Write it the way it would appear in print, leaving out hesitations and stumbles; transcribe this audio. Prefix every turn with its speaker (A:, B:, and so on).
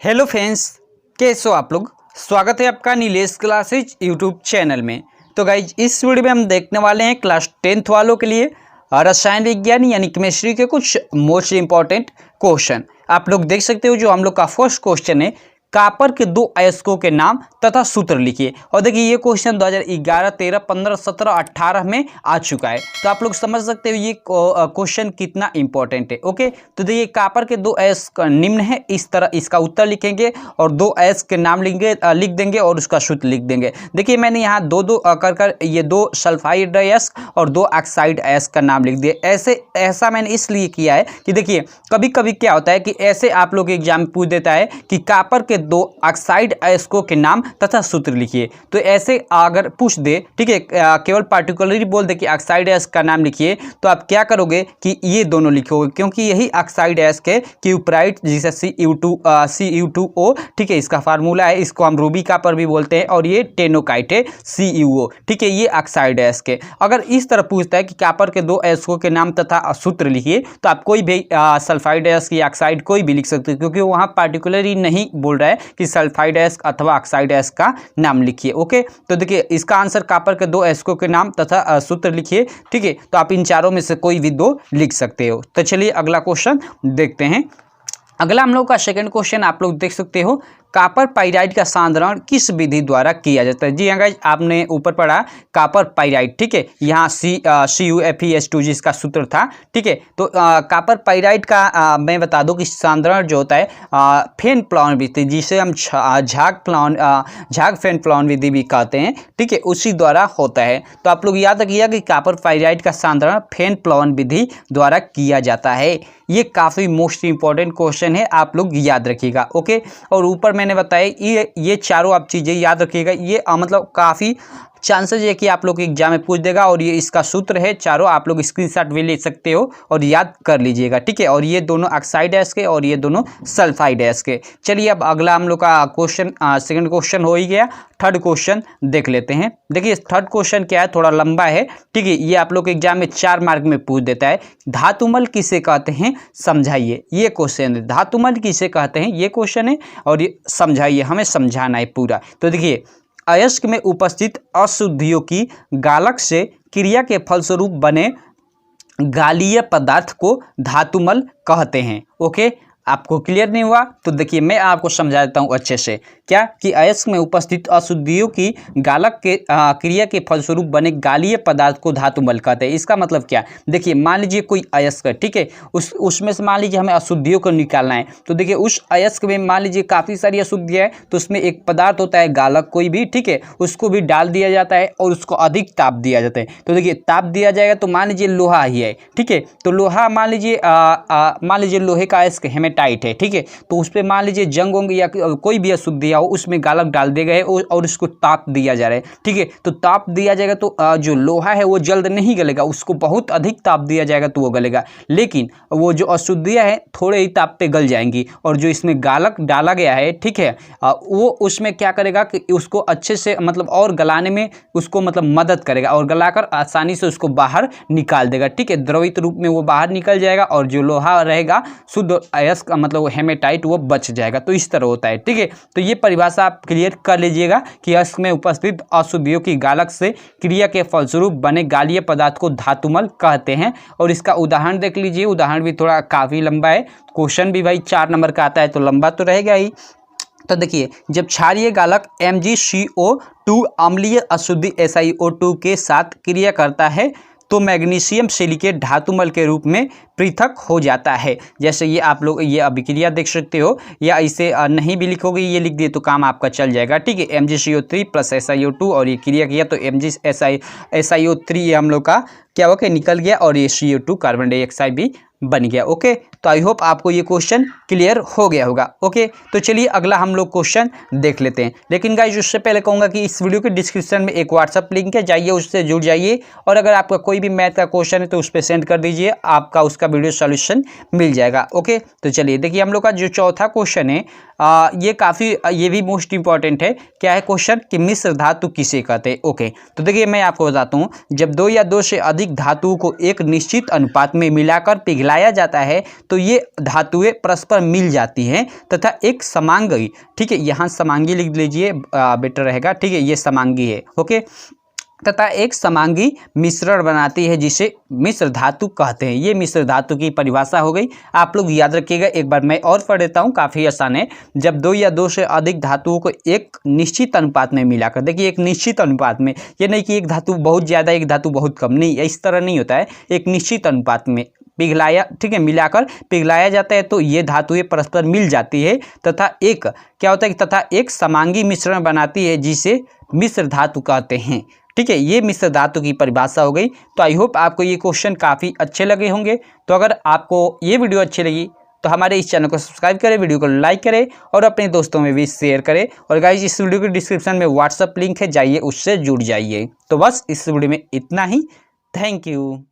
A: Hello friends, कैसे हो आप लोग। स्वागत है आपका नीलेश क्लासेज यूट्यूब चैनल में। तो गाइज इस वीडियो में हम देखने वाले हैं क्लास 10th वालों के लिए रसायन विज्ञान यानी केमिस्ट्री के कुछ मोस्ट इंपॉर्टेंट क्वेश्चन। आप लोग देख सकते हो जो हम लोग का फर्स्ट क्वेश्चन है, कॉपर के दो अयस्कों के नाम तथा सूत्र लिखिए। और देखिए ये क्वेश्चन 2011, 13, 15, 17, 18 में आ चुका है। तो आप लोग समझ सकते हो ये क्वेश्चन कितना इंपॉर्टेंट है। ओके, तो देखिए कॉपर के दो अयस्क निम्न है, इस तरह इसका उत्तर लिखेंगे और दो अयस्क के नाम लिख देंगे और उसका सूत्र लिख देंगे। देखिए मैंने यहाँ दो कर ये दो सल्फाइड अयस्क और दो ऑक्साइड अयस्क का नाम लिख दिया। ऐसा मैंने इसलिए किया है कि देखिए कभी कभी क्या होता है कि ऐसे आप लोग एग्जाम में पूछ देता है कि कॉपर के दो ऑक्साइड अयस्कों के नाम तथा सूत्र लिखिए। तो ऐसे अगर पूछ दे, ठीक है, केवल पार्टिकुलरली बोल दे कि ऑक्साइड अयस्क का नाम लिखिए, तो आप क्या करोगे कि ये दोनों लिखोगे, क्योंकि यही ऑक्साइड अयस्क है क्यूप्राइट, जिसे Cu2O, ठीक है, इसका फार्मूला है। इसको हम रूबी कॉपर भी बोलते हैं। और ये टेनोकाइट है CuO, ठीक है, ये ऑक्साइड अयस्क है। अगर इस तरह पूछता है कि कॉपर के दो अयस्कों के नाम तथा सूत्र लिखिए, तो आप कोई भी सल्फाइड अयस्क या ऑक्साइड कोई भी लिख सकते हो, क्योंकि वहाँ पार्टिकुलरली नहीं बोल रहा है कि सल्फाइड अयस्क अथवा ऑक्साइड अयस्क का नाम लिखिए। ओके, तो देखिए इसका आंसर कॉपर के दो अयस्कों के नाम तथा सूत्र लिखिए। ठीक है, तो आप इन चारों में से कोई भी दो लिख सकते हो। तो चलिए अगला क्वेश्चन देखते हैं। अगला हम लोग का सेकंड क्वेश्चन आप लोग देख सकते हो, कॉपर पाइराइड का सांद्रण किस विधि द्वारा किया जाता है। जी हाँ गाइस, आपने ऊपर पढ़ा कॉपर पाइराइड, ठीक है, यहाँ CuFeS2 जिसका सूत्र था। ठीक है, तो कॉपर पाइराइड का मैं बता दूं कि सांद्रण जो होता है फेन प्लॉन विधि, जिसे हम झाग फेन प्लॉन विधि भी कहते हैं, ठीक है, उसी द्वारा होता है। तो आप लोग याद रखिएगा कि कॉपर पाइराइड का सांद्रण फेन प्लॉन विधि द्वारा किया जाता है। ये काफ़ी मोस्ट इंपॉर्टेंट क्वेश्चन है, आप लोग याद रखिएगा। ओके, और ऊपर मैंने बताया ये चारों आप चीज़ें याद रखिएगा। ये मतलब काफ़ी चांसेस है कि आप लोग एग्जाम में पूछ देगा। और ये इसका सूत्र है, चारों आप लोग स्क्रीनशॉट भी ले सकते हो और याद कर लीजिएगा। ठीक है, और ये दोनों ऑक्साइड अयस्क के और ये दोनों सल्फाइड अयस्क के। चलिए अब अगला हम लोग का क्वेश्चन, सेकंड क्वेश्चन हो ही गया। थर्ड क्वेश्चन देख लेते हैं। देखिए थर्ड क्वेश्चन क्या है, थोड़ा लंबा है। ठीक है, ये आप लोग एग्जाम में 4 मार्क में पूछ देता है। धातुमल किसे कहते हैं समझाइए, ये क्वेश्चन है। धातुमल किसे कहते हैं ये क्वेश्चन है और ये समझाइए, हमें समझाना है पूरा। तो देखिए अयस्क में उपस्थित अशुद्धियों की गालक से क्रिया के फलस्वरूप बने गालीय पदार्थ को धातुमल कहते हैं। ओके, आपको क्लियर नहीं हुआ तो देखिए मैं आपको समझा देता हूँ अच्छे से। क्या कि अयस्क में उपस्थित अशुद्धियों की गालक के क्रिया के फलस्वरूप बने गालीय पदार्थ को धातुमल कहते हैं। इसका मतलब क्या, देखिए मान लीजिए कोई अयस्क है, ठीक है, उसमें से मान लीजिए हमें अशुद्धियों को निकालना है। तो देखिए उस अयस्क में मान लीजिए काफ़ी सारी अशुद्धियाँ है, तो उसमें एक पदार्थ होता है गालक कोई भी, ठीक है, उसको भी डाल दिया जाता है और उसको अधिक ताप दिया जाता है। तो देखिए ताप दिया जाएगा तो मान लीजिए लोहा ही है, ठीक है, तो लोहा मान लीजिए लोहे का अयस्क हेमेटाइट है, ठीक है, तो उस पर मान लीजिए जंग वंग या कोई भी अशुद्धियाँ हो उसमें गालक डाल दिए गए और उसको ताप दिया जा रहा है। ठीक है, तो ताप दिया जाएगा तो जो लोहा है वो जल्द नहीं गलेगा, उसको बहुत अधिक ताप दिया जाएगा तो वो गलेगा। लेकिन वो जो अशुद्धियाँ हैं थोड़े ही ताप पे गल जाएंगी। और जो इसमें गालक डाला गया है, ठीक है, वो उसमें क्या करेगा कि उसको अच्छे से मतलब और गलाने में उसको मतलब मदद करेगा और गलाकर आसानी से उसको बाहर निकाल देगा। ठीक है, द्रवित रूप में वो बाहर निकल जाएगा और जो लोहा रहेगा शुद्ध अयस्क मतलब हेमेटाइट वो बच जाएगा। तो इस तरह होता है। ठीक है, तो ये परिभाषा आप क्लियर कर लीजिएगा कि अयस्क में उपस्थित अशुद्धियों की गालक से क्रिया के फलस्वरूप बने गालीय पदार्थ को धातुमल कहते हैं। और इसका उदाहरण देख लीजिए, उदाहरण भी थोड़ा काफ़ी लंबा है, क्वेश्चन भी भाई 4 नंबर का आता है तो लंबा तो रहेगा ही। तो देखिए जब क्षारीय गालक MgCO2 अम्लीय अशुद्धि SiO2 के साथ क्रिया करता है तो मैग्नीशियम सिलिकेट धातुमल के रूप में पृथक हो जाता है। जैसे ये आप लोग ये अभिक्रिया देख सकते हो, या इसे नहीं भी लिखोगे, ये लिख दिए तो काम आपका चल जाएगा। ठीक है, MgCO3 प्लस SiO2 और ये क्रिया किया तो SiO3 ये हम लोग का क्या हो के निकल गया और ये CO2 कार्बन डाइऑक्साइड भी बन गया। ओके, तो आई होप आपको ये क्वेश्चन क्लियर हो गया होगा। ओके, तो चलिए अगला हम लोग क्वेश्चन देख लेते हैं। लेकिन गाइस उससे पहले कहूँगा कि इस वीडियो के डिस्क्रिप्शन में एक व्हाट्सअप लिंक है, जाइए उससे जुड़ जाइए। और अगर आपका कोई भी मैथ का क्वेश्चन है तो उस पर सेंड कर दीजिए, आपका उसका वीडियो सॉल्यूशन मिल जाएगा। ओके, तो चलिए देखिए हम लोग का जो चौथा क्वेश्चन है ये भी मोस्ट इंपॉर्टेंट है। क्या है क्वेश्चन कि मिश्र धातु किसे कहते हैं। ओके, तो देखिए मैं आपको बताता हूँ, जब 2 या 2 से अधिक धातुओं को एक निश्चित अनुपात में मिलाकर पिघलाया जाता है तो तो ये धातुएं परस्पर मिल जाती हैं तथा एक समांगी, ठीक है, यहाँ समांगी लिख लीजिए बेटर रहेगा, ठीक है, ये समांगी है, ओके, तथा एक समांगी मिश्रण बनाती है जिसे मिश्र धातु कहते हैं। ये मिश्र धातु की परिभाषा हो गई, आप लोग याद रखिएगा। एक बार मैं और पढ़ देता हूँ, काफ़ी आसान है। जब दो या दो से अधिक धातुओं को एक निश्चित अनुपात में मिलाकर, देखिए एक निश्चित अनुपात में, ये नहीं कि एक धातु बहुत ज़्यादा एक धातु बहुत कम, नहीं, इस तरह नहीं होता है। एक निश्चित अनुपात में पिघलाया, ठीक है, मिलाकर पिघलाया जाता है तो ये धातुएं परस्पर मिल जाती है तथा एक क्या होता है तथा एक समांगी मिश्रण बनाती है जिसे मिश्र धातु कहते हैं, ठीक है। ये मिश्र धातु की परिभाषा हो गई। तो आई होप आपको ये क्वेश्चन काफ़ी अच्छे लगे होंगे। तो अगर आपको ये वीडियो अच्छी लगी तो हमारे इस चैनल को सब्सक्राइब करें, वीडियो को लाइक करें और अपने दोस्तों में भी शेयर करें। और गाइस इस वीडियो के डिस्क्रिप्शन में व्हाट्सअप लिंक है, जाइए उससे जुड़ जाइए। तो बस इस वीडियो में इतना ही। Thank you.